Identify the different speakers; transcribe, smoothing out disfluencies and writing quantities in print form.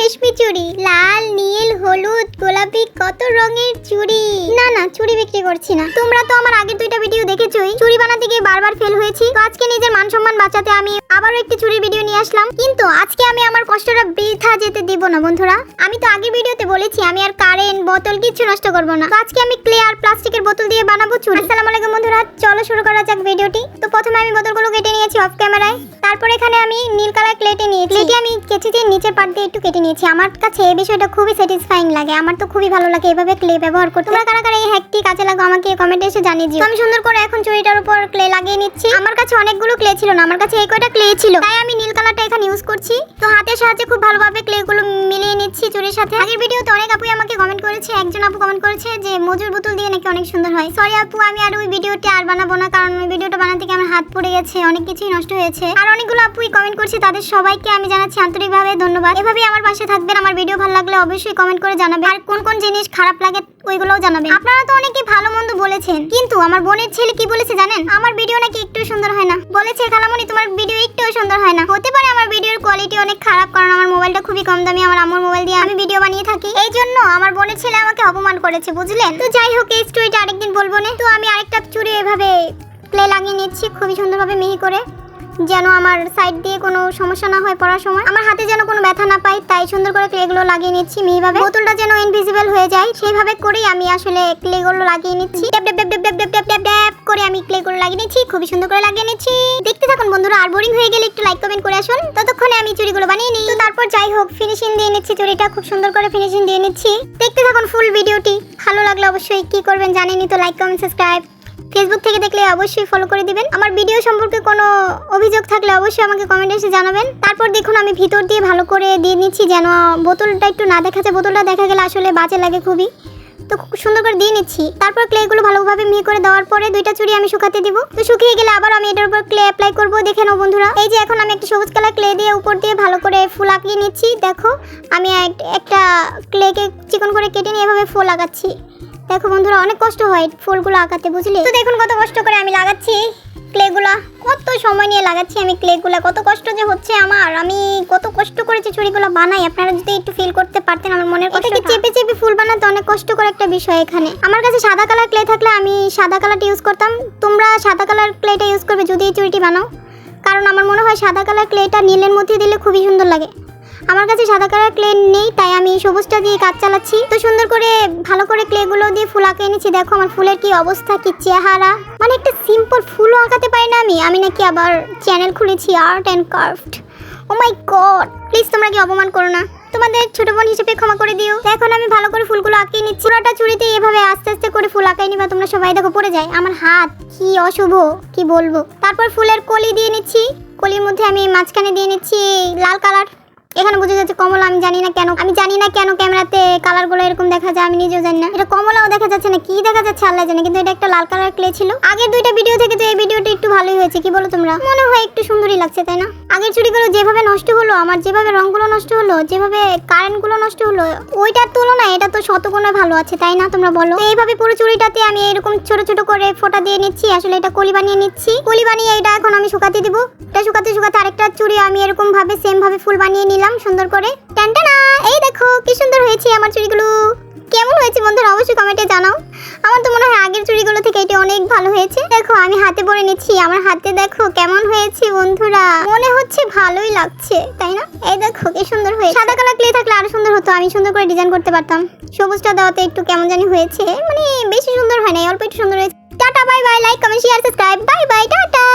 Speaker 1: রেশমি চুড়ি, লাল, নীল, হলুদ, গোলাপি, কত রঙের চুড়ি। না না, চুড়ি বিক্রি করছি না। তোমরা তো আমার আগের দুইটা ভিডিও দেখেছোই, চুড়ি বানাতে গিয়ে বারবার ফেল হয়েছি। তো আজকে নিজের মান সম্মান বাঁচাতে আমি আবারও একটি চুড়ির ভিডিও নিয়ে আসলাম। কিন্তু আজকে আমি আমার কষ্টটা বৃথা যেতে দিব না বন্ধুরা। আমি তো আগের ভিডিওতে বলেছি আমি আর কারেন্ট, বোতল কিছু নষ্ট করব না। তো আজকে আমি ক্লে আর প্লাস্টিকের বোতল দিয়ে বানাবো চুড়ি। আসসালামু আলাইকুম বন্ধুরা, চলো শুরু করা যাক ভিডিওটি। তো প্রথমে আমি বোতলগুলো কেটে নিয়েছি অফ ক্যামেরায়। তারপর এখানে আমি নীল কালার ক্লেটে নিয়েছি। ক্লেটি আমি কেচিতে নিচের পার্ট দিয়ে একটু কেটে নিয়েছি। আমার কাছে এই বিষয়টা খুবই স্যাটিসফাইং লাগে। আমার তো খুবই ভালো লাগে এভাবে ক্লে ব্যবহার করতে। তোমরা কারা কারা এই হ্যাকটি কাজে লাগো আমাকে কমেন্টে এসে জানিয়ে দিও। আমি সুন্দর করে এখন চুড়িটার উপর ক্লে লাগিয়ে নিচ্ছি। আমার কাছে অনেকগুলো ক্লে ছিল না, আমার কাছে এই কয়টা ক্লে ছিল, তাই আমি নীল কালারটা এখানে ইউজ করছি। তো হাতের সাহায্যে খুব ভালোভাবে ক্লেগুলো মিলিয়ে নিচ্ছি চুড়ির সাথে। আগের ভিডিওতে অনেক আপুই আমাকে কমেন্ট করেছে, একজন আপু কমেন্ট করেছে যে মজুর বোতল দিয়ে নাকি অনেক সুন্দর হয়। সরি আপু, আমি আর ওই ভিডিওটি আর বানাবো না, কারণ ওই ভিডিওটা বানাতে গিয়ে আমার হাত পড়ে গেছে, অনেক কিছুই নষ্ট হয়েছে। আর অনেকগুলো আপুই কমেন্ট করছে, তাদের সবাইকে আমি জানাচ্ছি আন্তরিকভাবে ধন্যবাদ। এভাবেই আমার পাশে থাকবেন। আমার ভিডিও ভালো লাগলে অবশ্যই কমেন্ট করে জানাবেন, আর কোন কোন জিনিস খারাপ লাগে ওইগুলোও জানাবেন। আপনারা তো অনেকেই ভালো মন্দ বলেছেন, কিন্তু আমার বোনের ছেলে কি বলেছে জানেন? আমার ভিডিও নাকি একটু সুন্দর হয় না। বলেছে খালামণি তোমার ভিডিও একটু সুন্দর হয় না। হতে পারে আমার ভিডিওর কোয়ালিটি অনেক খারাপ, কারণ আমার মোবাইলটা খুবই কম দামি, আমার আম্মুর মোবাইল দিয়ে আমি ভিডিও বানিয়ে থাকি। এই জন্য আমার বোনের ছেলে আমাকে অপমান করেছে, বুঝলেন? তো যাই হোক, এই স্টোরিটা আরেকদিন বলবো না। তো আমি আরেকটা চুড়ি এভাবে ক্লে লাগিয়ে নিচ্ছি খুবই সুন্দরভাবে মিহি করে, যেন আমার সাইড দিয়ে কোনো সমস্যা না হয় পড়ার সময়, আমার হাতে যেন কোনো ব্যথা না পাই। তাই সুন্দর করে ক্লেগুলো লাগিয়ে নিচ্ছি মিহিভাবে। বোতলটা যেন ইনভিজিবল হয়ে যায় সেইভাবে করেই আমি আসলে ক্লেগুলো লাগিয়ে নিচ্ছি। ড্যাপ ড্যাপ ড্যাপ ড্যাপ ড্যাপ ড্যাপ ড্যাপ করে আমি ক্লেগুলো লাগিয়ে নিচ্ছি, খুবই সুন্দর করে লাগিয়ে নিচ্ছি। দেখতে থাকুন বন্ধুরা, আর বোরিং হয়ে গেলে একটু লাইক কমেন্ট করে আসুন। ততক্ষণে আমি চুড়িগুলো বানিয়ে নিই। তো তারপর যাই হোক, ফিনিশিং দিয়ে নিচ্ছি চুড়িটা, খুব সুন্দর করে ফিনিশিং দিয়ে নিচ্ছি। দেখতে থাকুন ফুল ভিডিওটি। ভালো লাগলে অবশ্যই কি করবেন জানেনই তো, লাইক কমেন্ট সাবস্ক্রাইব। ফেসবুক থেকে দেখলে অবশ্যই ফলো করে দিবেন। আমার ভিডিও সম্পর্কে কোনো অভিযোগ থাকলে অবশ্যই আমাকে কমেন্টে এসে জানাবেন। তারপর দেখুন আমি ভিতর দিয়ে ভালো করে দিয়ে নিচ্ছি, যেন বোতলটা একটু না দেখা যায়। বোতলটা দেখা গেলে আসলে বাজে লাগে খুবই। তো খুব সুন্দর করে দিয়ে নিচ্ছি। তারপর ক্লেগুলো ভালোভাবে মিহি করে দেওয়ার পরে দুইটা চুড়ি আমি শুকাতে দিব। তো শুকিয়ে গেলে আবার আমি এটার উপর ক্লে অ্যাপ্লাই করব। দেখে নাও বন্ধুরা, এই যে এখন আমি একটা সবুজ কালার ক্লে দিয়ে উপর দিয়ে ভালো করে ফুল আঁকিয়ে নিচ্ছি। দেখো আমি একটা ক্লেকে চিকন করে কেটে নিয়ে এভাবে ফুল আঁকাচ্ছি। দেখো বন্ধুরা, অনেক কষ্ট হয় ফুলগুলো আঁকাতে, বুঝলে? তো দেখুন কত কষ্ট করে আমি লাগাচ্ছি ক্লেগুলা, কত সময় নিয়ে লাগাচ্ছি আমি ক্লেগুলা। কত কষ্ট যে হচ্ছে আমার, আমি কত কষ্ট করেছি চুড়িগুলো বানাই। আপনারা যদি একটু ফিল করতে পারতেন আমার মনের কথা। চেপে চেপে ফুল বানাতে অনেক কষ্ট করে একটা বিষয় এখানে। আমার কাছে সাদা কালার ক্লে থাকলে আমি সাদা কালারটা ইউজ করতাম। তোমরা সাদা কালার ক্লেটা ইউজ করবে যদি এই চুড়িটি বানাও, কারণ আমার মনে হয় সাদা কালার ক্লেটা নীলের মধ্যে দিলে খুবই সুন্দর লাগে। আমার কাছে সাদা কালার ক্লে নেই, তাই আমি সবুজটা দিয়ে কাজ চালাচ্ছি। তো সুন্দর করে ভালো করে ক্লেগুলো দিয়ে ফুল আঁকে এনেছি। দেখো আমার ফুলের কি অবস্থা, কি চেহারা। মানে একটা সিম্পল ফুলও আঁকাতে পারি না আমি নাকি আবার চ্যানেল খুলেছি art and craft. Oh my God, please তোমরা কি অপমান করো না, তোমাদের ছোট বোন হিসেবে ক্ষমা করে দিও। এখন আমি ভালো করে ফুলগুলো আঁকিয়ে নিচ্ছি। পুরোটা চুড়িতে এভাবে আস্তে আস্তে করে ফুল আঁকাই নিবা তোমরা সবাই। দেখো পড়ে যায় আমার হাত, কি অশুভ কি বলবো। তারপর ফুলের কলি দিয়ে নিচ্ছি। কলির মধ্যে আমি মাঝখানে দিয়ে নিচ্ছি লাল কালার। এখানে বোঝা যাচ্ছে কমলা, আমি জানি না কেন ক্যামেরাতে কালারগুলো এরকম দেখা যায়, আমি নিজেও জানি না। এটা কমলাও দেখা যাচ্ছে না, কি দেখা যাচ্ছে আল্লাহ জানে, কিন্তু এটা একটা লাল কালার ক্লে ছিল। আগের দুইটা ভিডিও থেকে তো এই ভিডিওটা একটু ভালোই হয়েছে, কি বলো তোমরা? মনে হয় একটু সুন্দরই লাগছে, তাই না? আগের চুড়িগুলো যেভাবে নষ্ট হলো, আমার যেভাবে রঙগুলো নষ্ট হলো, যেভাবে কারেন্টগুলো নষ্ট হলো, ওইটার তুলনায় এটা তো শতগুণে ভালো আছে, তাই না? তোমরা বলো। তো এইভাবে পুরো চুড়িটাতে আমি এরকম ছোট ছোট করে ফোঁটা দিয়ে নিচ্ছি। আসলে এটা কলি বানিয়ে নিচ্ছি। কলি বানিয়ে এটা এখন আমি শুকাতে দিব। এটা শুকাতে শুকাতে আরেকটা চুড়ি আমি এরকম ভাবে সেম ভাবে ফুল বানিয়ে নিলাম সুন্দর করে। টানটানা, এই দেখো কি সুন্দর হয়েছে আমার চুড়িগুলো। কেমন হয়েছে বন্ধুরা অবশ্যই কমেন্টে জানাও। আমার তো মনে হয় আগের চুড়িগুলো থেকে এটা অনেক ভালো হয়েছে। দেখো আমি হাতে পরে নিচ্ছি, আমার হাতে দেখো কেমন হয়েছে বন্ধুরা। মনে হচ্ছে ভালোই লাগছে, তাই না? এই দেখো কি সুন্দর হয়েছে। সাদা কালার ক্লে থাকলে আরো সুন্দর হতো, আমি সুন্দর করে ডিজাইন করতে পারতাম। সবুজটা দেওয়াতে একটু কেমন জানি হয়েছে, মানে বেশি সুন্দর হয় না, অল্প একটু সুন্দর হয়েছে। Tata, bye bye, like comment share subscribe, bye bye, tata.